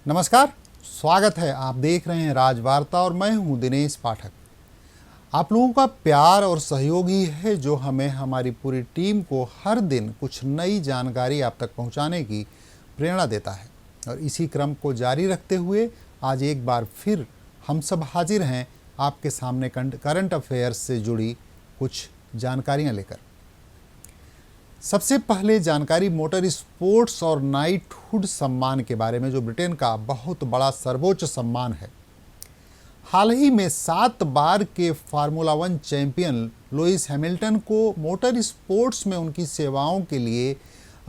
नमस्कार, स्वागत है। आप देख रहे हैं राजवार्ता और मैं हूं दिनेश पाठक। आप लोगों का प्यार और सहयोग ही है जो हमें हमारी पूरी टीम को हर दिन कुछ नई जानकारी आप तक पहुंचाने की प्रेरणा देता है। और इसी क्रम को जारी रखते हुए आज एक बार फिर हम सब हाजिर हैं आपके सामने करंट अफेयर्स से जुड़ी कुछ जानकारियां लेकर। सबसे पहले जानकारी मोटर स्पोर्ट्स और नाइटहुड सम्मान के बारे में, जो ब्रिटेन का बहुत बड़ा सर्वोच्च सम्मान है। हाल ही में 7 बार के फार्मूला 1 चैंपियन लुइस हैमिल्टन को मोटर स्पोर्ट्स में उनकी सेवाओं के लिए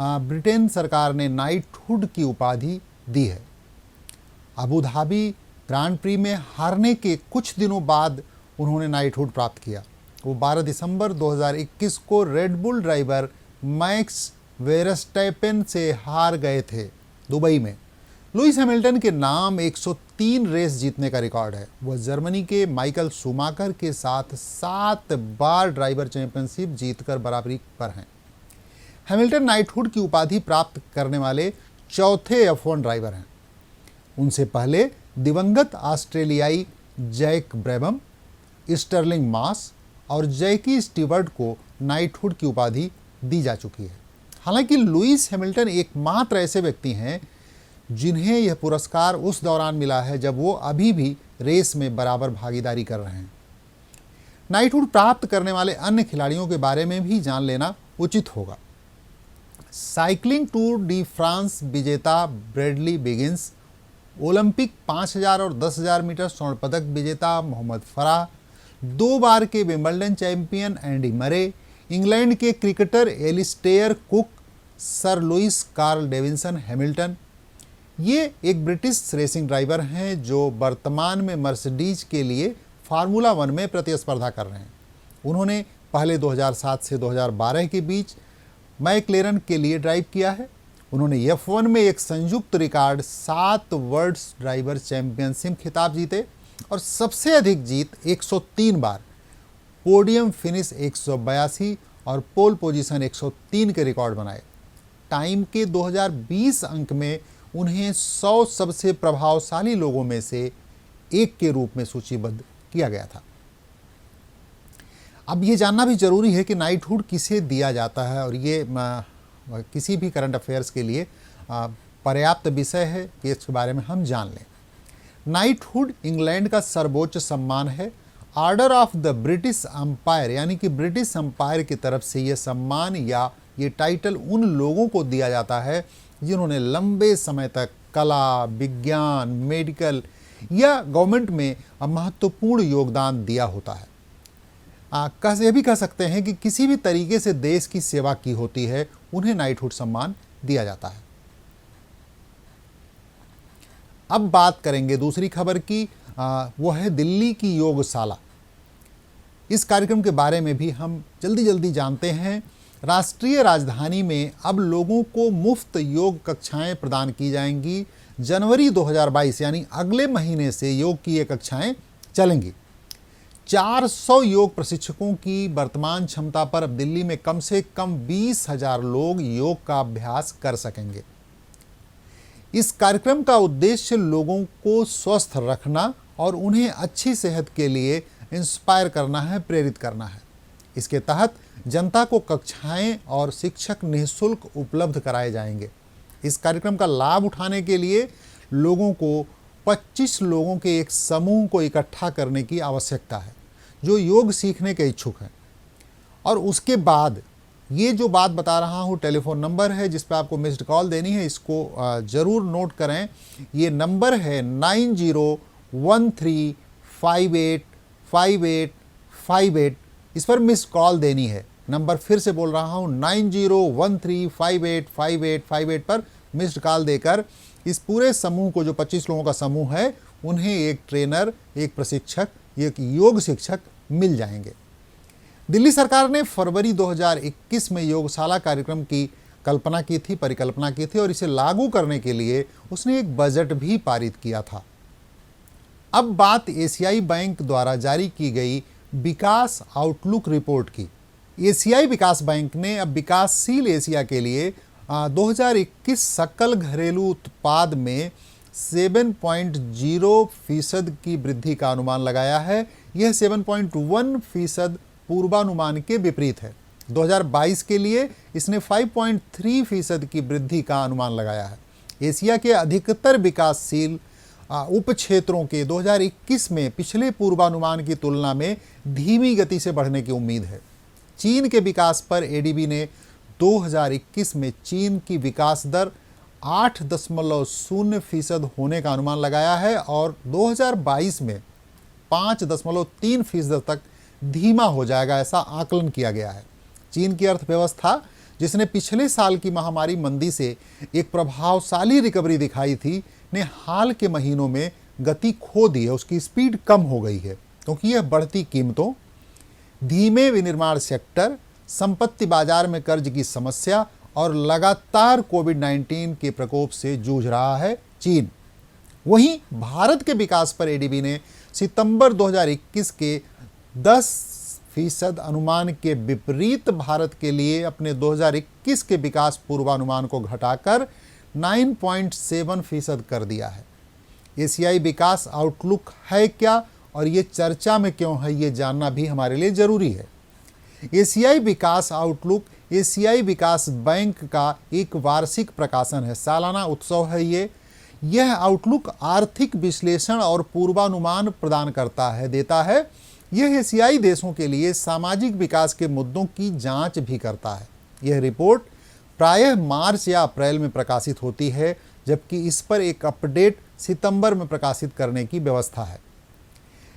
ब्रिटेन सरकार ने नाइटहुड की उपाधि दी है। अबू धाबी ग्रांड प्री में हारने के कुछ दिनों बाद उन्होंने नाइटहुड प्राप्त किया। वो 12 दिसंबर 2021 को रेडबुल ड्राइवर मैक्स वेरस्टैपेन से हार गए थे दुबई में। लुइस हैमिल्टन के नाम 103 रेस जीतने का रिकॉर्ड है। वह जर्मनी के माइकल शूमाकर के साथ 7 बार ड्राइवर चैंपियनशिप जीतकर बराबरी पर हैं। हैमिल्टन नाइटहुड की उपाधि प्राप्त करने वाले चौथे F1 ड्राइवर हैं। उनसे पहले दिवंगत ऑस्ट्रेलियाई जैक ब्रेबम, स्टर्लिंग मास और जैकी स्टीवर्ट को नाइटहुड की उपाधि दी जा चुकी है। हालांकि लुइस हैमिल्टन एकमात्र ऐसे व्यक्ति हैं जिन्हें यह पुरस्कार उस दौरान मिला है जब वो अभी भी रेस में बराबर भागीदारी कर रहे हैं। नाइटहुड प्राप्त करने वाले अन्य खिलाड़ियों के बारे में भी जान लेना उचित होगा। साइकिलिंग टूर डी फ्रांस विजेता ब्रैडली बिगिंस, ओलंपिक 5000 और 10,000 मीटर स्वर्ण पदक विजेता मोहम्मद फराह, 2 बार के Wimbledon champion Andy Murray, England के cricketer Alastair Cook, sir Lewis Carl Davidson Hamilton, ये एक ब्रिटिश रेसिंग ड्राइवर हैं जो वर्तमान में मर्सिडीज के लिए फार्मूला 1 में प्रतिस्पर्धा कर रहे हैं। उन्होंने पहले 2007 से 2012 के बीच मैक्लेरन के लिए ड्राइव किया है। उन्होंने F1 में एक संयुक्त रिकॉर्ड 7 वर्ल्ड ड्राइवर चैंपियनशिप खिताब जीते और सबसे अधिक जीत 103 बार, पोडियम फिनिश 182 और पोल पोजीशन 103 के रिकॉर्ड बनाए। टाइम के 2020 अंक में उन्हें 100 सबसे प्रभावशाली लोगों में से एक के रूप में सूचीबद्ध किया गया था। अब ये जानना भी जरूरी है कि नाइटहुड किसे दिया जाता है, और ये किसी भी करंट अफेयर्स के लिए पर्याप्त विषय है कि इसके बारे में हम जान लें। नाइटहुड इंग्लैंड का सर्वोच्च सम्मान है। Order of the British Empire, यानी कि ब्रिटिश एम्पायर की तरफ से ये सम्मान या ये टाइटल उन लोगों को दिया जाता है जिन्होंने लंबे समय तक कला, विज्ञान, मेडिकल या गवर्नमेंट में महत्वपूर्ण योगदान दिया होता है। यह भी कह सकते हैं कि किसी भी तरीके से देश की सेवा की होती है, उन्हें नाइटहुड सम्मान दिया जाता है। अब बात करेंगे दूसरी खबर की, वो है दिल्ली की योगशाला। इस कार्यक्रम के बारे में भी हम जल्दी जानते हैं। राष्ट्रीय राजधानी में अब लोगों को मुफ्त योग कक्षाएं प्रदान की जाएंगी। जनवरी 2022 यानी अगले महीने से योग की ये कक्षाएं चलेंगी। 400 योग प्रशिक्षकों की वर्तमान क्षमता पर अब दिल्ली में कम से कम 20,000 लोग योग का अभ्यास कर सकेंगे। इस कार्यक्रम का उद्देश्य लोगों को स्वस्थ रखना और उन्हें अच्छी सेहत के लिए इंस्पायर करना है, प्रेरित करना है। इसके तहत जनता को कक्षाएं और शिक्षक निःशुल्क उपलब्ध कराए जाएंगे। इस कार्यक्रम का लाभ उठाने के लिए लोगों को 25 लोगों के एक समूह को इकट्ठा करने की आवश्यकता है जो योग सीखने के इच्छुक हैं। और उसके बाद ये जो बात बता रहा हूँ, टेलीफोन नंबर है जिस पर आपको मिस्ड कॉल देनी है, इसको ज़रूर नोट करें। ये नंबर है 9013585858। इस पर मिस्ड कॉल देनी है। नंबर फिर से बोल रहा हूँ, 9013585858 पर मिस्ड कॉल देकर इस पूरे समूह को, जो 25 लोगों का समूह है, उन्हें एक ट्रेनर, एक प्रशिक्षक, एक योग शिक्षक मिल जाएंगे। दिल्ली सरकार ने फरवरी 2021 में योगशाला कार्यक्रम की परिकल्पना की थी और इसे लागू करने के लिए उसने एक बजट भी पारित किया था। अब बात एशियाई बैंक द्वारा जारी की गई विकास आउटलुक रिपोर्ट की। एशियाई विकास बैंक ने अब विकासशील एशिया के लिए 2021 सकल घरेलू उत्पाद में 7.0% की वृद्धि का अनुमान लगाया है। यह 7.1% पूर्वानुमान के विपरीत है। 2022 के लिए इसने 5.3% की वृद्धि का अनुमान लगाया है। एशिया के अधिकतर विकासशील उप क्षेत्रों के 2021 में पिछले पूर्वानुमान की तुलना में धीमी गति से बढ़ने की उम्मीद है। चीन के विकास पर एडीबी ने 2021 में चीन की विकास दर 8.0% होने का अनुमान लगाया है और 2022 में 5.3% तक धीमा हो जाएगा, ऐसा आकलन किया गया है। चीन की अर्थव्यवस्था, जिसने पिछले साल की महामारी मंदी से एक प्रभावशाली रिकवरी दिखाई थी, ने हाल के महीनों में गति खो दी है। उसकी स्पीड कम हो गई है क्योंकि यह बढ़ती कीमतों, धीमे विनिर्माण सेक्टर, संपत्ति बाजार में कर्ज की समस्या और लगातार कोविड-19 के प्रकोप से जूझ रहा है चीन। वहीं भारत के विकास पर एडीबी ने सितंबर 2021 के 10% अनुमान के विपरीत भारत के लिए अपने 2021 के विकास पूर्वानुमान को घटाकर 9.7% कर दिया है। एशियाई विकास आउटलुक है क्या और ये चर्चा में क्यों है, ये जानना भी हमारे लिए जरूरी है। एशियाई विकास आउटलुक एशियाई विकास बैंक का एक वार्षिक प्रकाशन है, सालाना उत्सव है यह आउटलुक आर्थिक विश्लेषण और पूर्वानुमान प्रदान देता है। यह एशियाई देशों के लिए सामाजिक विकास के मुद्दों की जांच भी करता है। यह रिपोर्ट प्रायः मार्च या अप्रैल में प्रकाशित होती है, जबकि इस पर एक अपडेट सितंबर में प्रकाशित करने की व्यवस्था है।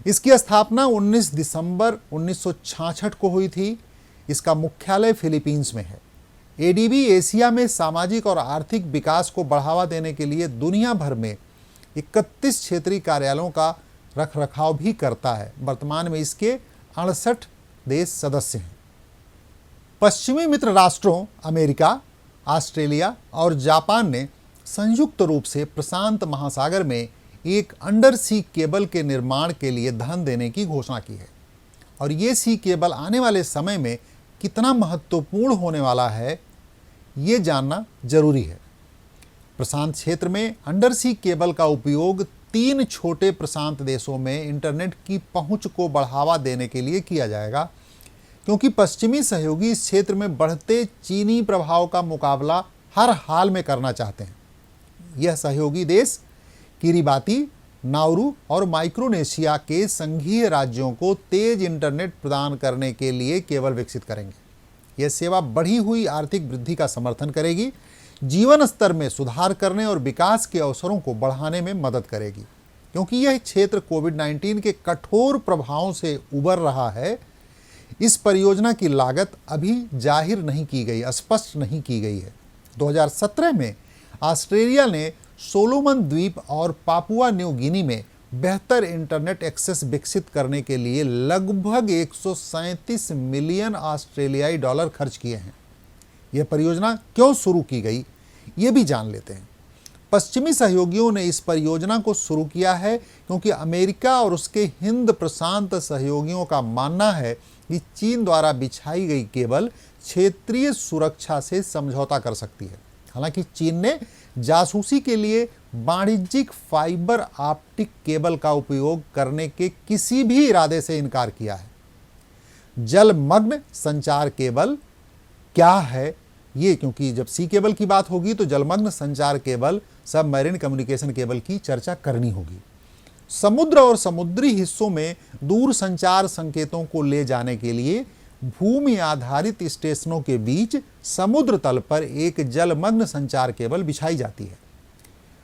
इसकी स्थापना 19 दिसंबर 1966 को हुई थी। इसका मुख्यालय फिलीपींस में है। एडीबी एशिया में सामाजिक और आर्थिक विकास को बढ़ावा देने के लिए दुनिया भर में 31 क्षेत्रीय कार्यालयों का रखरखाव भी करता है। वर्तमान में इसके 68 देश सदस्य हैं। पश्चिमी मित्र राष्ट्रों अमेरिका, ऑस्ट्रेलिया और जापान ने संयुक्त रूप से प्रशांत महासागर में एक अंडर सी केबल के निर्माण के लिए धन देने की घोषणा की है और ये सी केबल आने वाले समय में कितना महत्वपूर्ण होने वाला है, ये जानना जरूरी है। प्रशांत क्षेत्र में अंडर सी केबल का उपयोग 3 छोटे प्रशांत देशों में इंटरनेट की पहुंच को बढ़ावा देने के लिए किया जाएगा, क्योंकि पश्चिमी सहयोगी इस क्षेत्र में बढ़ते चीनी प्रभाव का मुकाबला हर हाल में करना चाहते हैं। यह सहयोगी देश किरिबाती, नाउरू और माइक्रोनेशिया के संघीय राज्यों को तेज इंटरनेट प्रदान करने के लिए केबल विकसित करेंगे। यह सेवा बढ़ी हुई आर्थिक वृद्धि का समर्थन करेगी, जीवन स्तर में सुधार करने और विकास के अवसरों को बढ़ाने में मदद करेगी। क्योंकि यह क्षेत्र कोविड-19 के कठोर प्रभावों से उबर रहा है, इस परियोजना की लागत अभी जाहिर नहीं की गई, स्पष्ट नहीं की गई है। 2017 में ऑस्ट्रेलिया ने सोलोमन द्वीप और पापुआ न्यू गिनी में बेहतर इंटरनेट एक्सेस विकसित करने के लिए लगभग 137 मिलियन ऑस्ट्रेलियाई डॉलर खर्च किए हैं। यह परियोजना क्यों शुरू की गई, ये भी जान लेते हैं। पश्चिमी सहयोगियों ने इस परियोजना को शुरू किया है क्योंकि अमेरिका और उसके हिंद प्रशांत सहयोगियों का मानना है कि चीन द्वारा बिछाई गई केबल क्षेत्रीय सुरक्षा से समझौता कर सकती है। हालांकि चीन ने जासूसी के लिए वाणिज्यिक फाइबर ऑप्टिक केबल का उपयोग करने के किसी भी इरादे से इनकार किया है। जलमग्न संचार केबल क्या है ये, क्योंकि जब सी केबल की बात होगी तो जलमग्न संचार केबल, सबमरीन कम्युनिकेशन केबल की चर्चा करनी होगी। समुद्र और समुद्री हिस्सों में दूर संचार संकेतों को ले जाने के लिए भूमि आधारित स्टेशनों के बीच समुद्र तल पर एक जलमग्न संचार केबल बिछाई जाती है।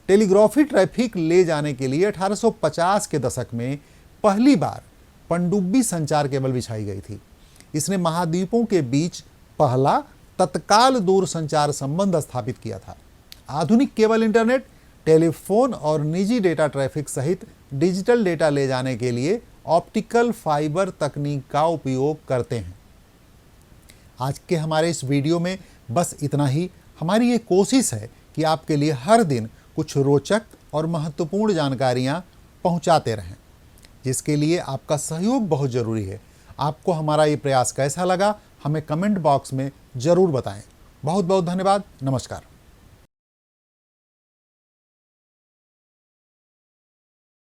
टेलीग्राफी ट्रैफिक ले जाने के लिए 1850 के दशक में पहली बार पनडुब्बी संचार केबल बिछाई गई थी। इसने महाद्वीपों के बीच पहला तत्काल दूर संचार संबंध स्थापित किया था। आधुनिक केबल इंटरनेट, टेलीफोन और निजी डेटा ट्रैफिक सहित डिजिटल डेटा ले जाने के लिए ऑप्टिकल फाइबर तकनीक का उपयोग करते हैं। आज के हमारे इस वीडियो में बस इतना ही। हमारी ये कोशिश है कि आपके लिए हर दिन कुछ रोचक और महत्वपूर्ण जानकारियाँ पहुँचाते रहें, जिसके लिए आपका सहयोग बहुत ज़रूरी है। आपको हमारा ये प्रयास कैसा लगा, हमें कमेंट बॉक्स में ज़रूर बताएं। बहुत बहुत धन्यवाद। नमस्कार।